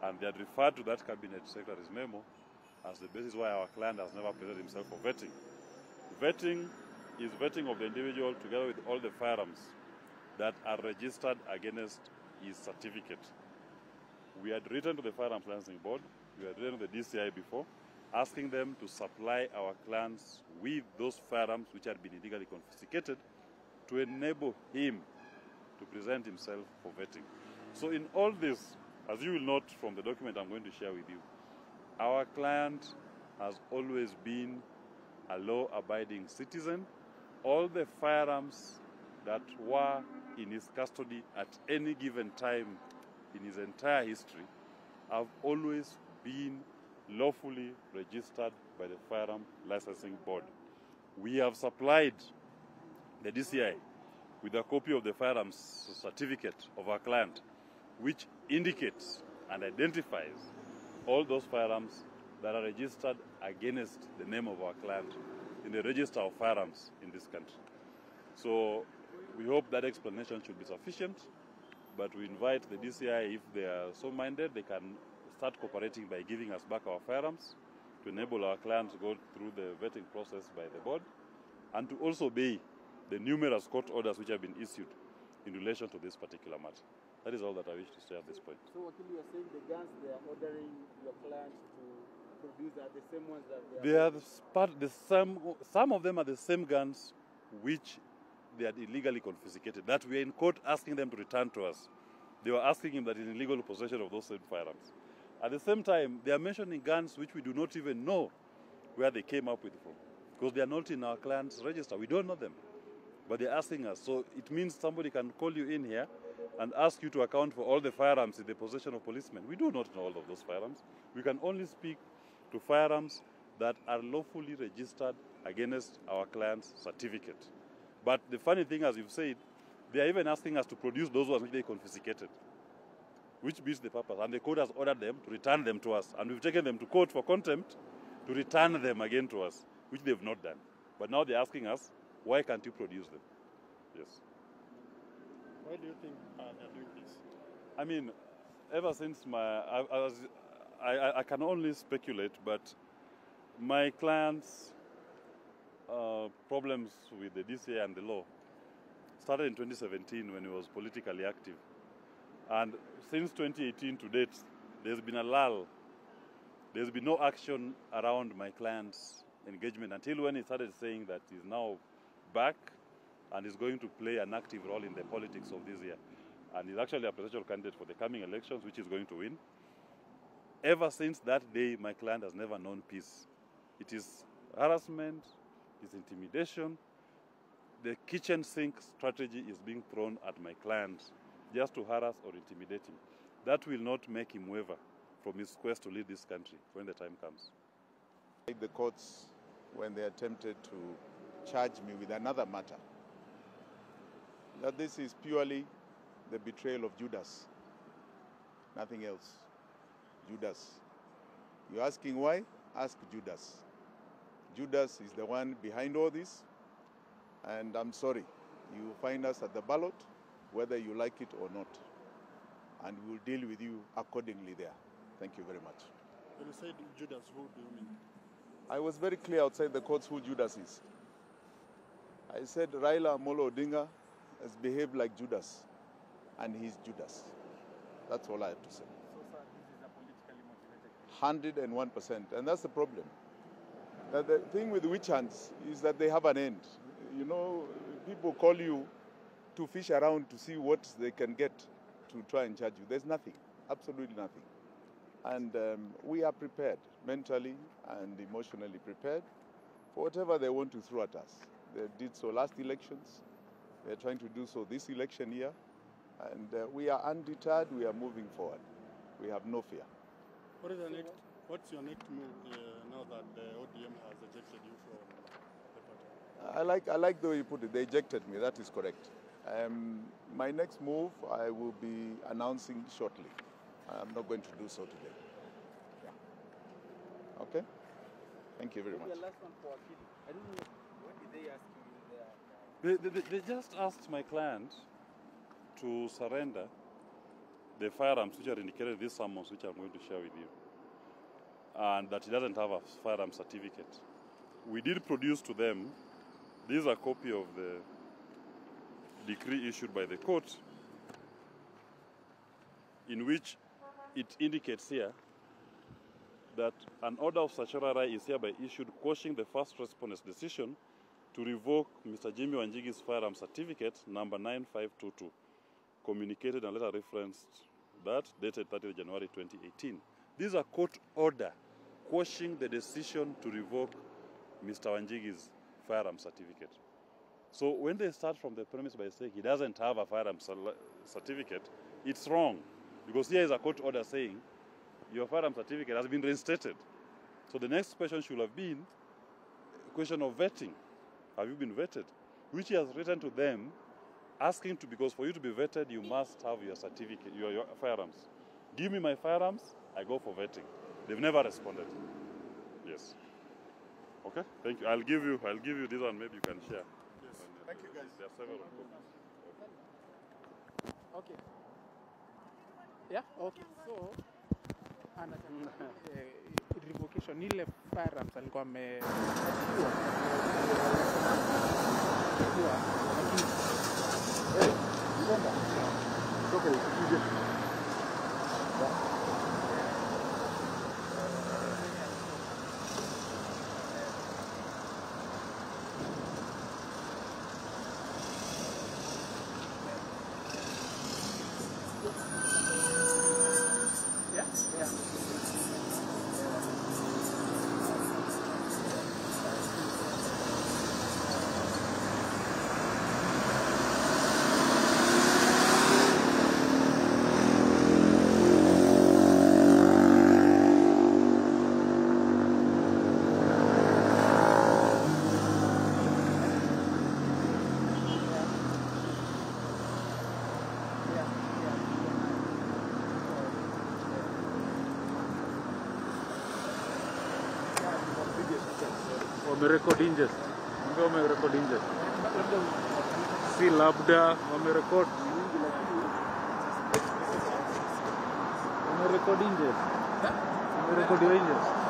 And they had referred to that cabinet secretary's memo as the basis why our client has never presented himself for vetting. Vetting is vetting of the individual together with all the firearms that are registered against his certificate. We had written to the Firearms Licensing Board, we had written to the DCI before, asking them to supply our clients with those firearms which had been illegally confiscated to enable him to present himself for vetting. So in all this, as you will note from the document I'm going to share with you, our client has always been a law-abiding citizen. All the firearms that were in his custody at any given time in his entire history have always been lawfully registered by the Firearm Licensing Board. We have supplied the DCI with a copy of the firearms certificate of our client, which indicates and identifies all those firearms that are registered against the name of our client in the register of firearms in this country. So we hope that explanation should be sufficient, but we invite the DCI, if they are so minded, they can start cooperating by giving us back our firearms to enable our clients to go through the vetting process by the board and to also obey the numerous court orders which have been issued in relation to this particular matter. That is all that I wish to say at this point. So, Wakili, you are saying the guns they are ordering your clients to produce are the same ones that some of them are the same guns which they had illegally confiscated, that we are in court asking them to return to us. They were asking him that in illegal possession of those same firearms. At the same time, they are mentioning guns which we do not even know where they came up with from, because they are not in our client's register. We don't know them, but they're asking us. So it means somebody can call you in here and ask you to account for all the firearms in the possession of policemen. We do not know all of those firearms. We can only speak to firearms that are lawfully registered against our client's certificate. But the funny thing, as you've said, they are even asking us to produce those ones which they confiscated, which beats the purpose. And the court has ordered them to return them to us. And we've taken them to court for contempt to return them again to us, which they've not done. But now they're asking us, why can't you produce them? Yes. Why do you think they're doing this? I mean, ever since I can only speculate, but my clients' problems with the DCA and the law started in 2017 when he was politically active. And since 2018 to date, there's been a lull. There's been no action around my client's engagement until when he started saying that he's now back and is going to play an active role in the politics of this year. And he's actually a presidential candidate for the coming elections, which he's going to win. Ever since that day, my client has never known peace. It is harassment, it is intimidation. The kitchen sink strategy is being thrown at my client just to harass or intimidate him. That will not make him waver from his quest to lead this country when the time comes. The courts, when they attempted to charge me with another matter, that this is purely the betrayal of Judas, nothing else. Judas. You're asking why? Ask Judas. Judas is the one behind all this, and I'm sorry, you find us at the ballot, whether you like it or not, and we'll deal with you accordingly there. Thank you very much. When you said Judas, who do you mean? I was very clear outside the courts who Judas is. I said Raila Amolo Odinga has behaved like Judas, and he's Judas. That's all I have to say. So, sir, this is a politically motivated? 101%, and that's the problem. That the thing with witch hunts is that they have an end. You know, people call you to fish around to see what they can get to try and charge you. There's nothing, absolutely nothing. And we are prepared, mentally and emotionally prepared for whatever they want to throw at us. They did so last elections. They're trying to do so this election year. And we are undeterred, we are moving forward. We have no fear. What's your next move now that the ODM has ejected you from the party? I like the way you put it. They ejected me, that is correct. My next move, I will be announcing shortly. I'm not going to do so today. Yeah. Okay? Thank you very much. The last one for Wakili. I don't know, what did they ask you there? They just asked my client to surrender the firearms which are indicated in these summons, which I'm going to share with you, and that he doesn't have a firearm certificate. We did produce to them, this is a copy of the decree issued by the court, in which it indicates here that an order of certiorari is hereby issued quashing the first respondent's decision to revoke Mr. Jimi Wanjigi's firearm certificate number 9522, communicated and later referenced that dated 30th January 2018. This is a court order quashing the decision to revoke Mr. Wanjigi's firearm certificate. So when they start from the premise by saying he doesn't have a firearm certificate, it's wrong. Because here is a court order saying your firearm certificate has been reinstated. So the next question should have been a question of vetting. Have you been vetted? Which he has written to them, asking to, because for you to be vetted, you must have your certificate, your firearms. Give me my firearms, I go for vetting. They've never responded. Yes. Okay, thank you. I'll give you this one, maybe you can share. Yes. Thank you, guys. There are several copies. Okay. Yeah, okay. So, revocation ile firearms alikuwa ameachiwa. Wamerekodi nje. Ndio wamerekodi nje. Si labda wamerekodi. Wamerekodi nje. Wamerekodi nje.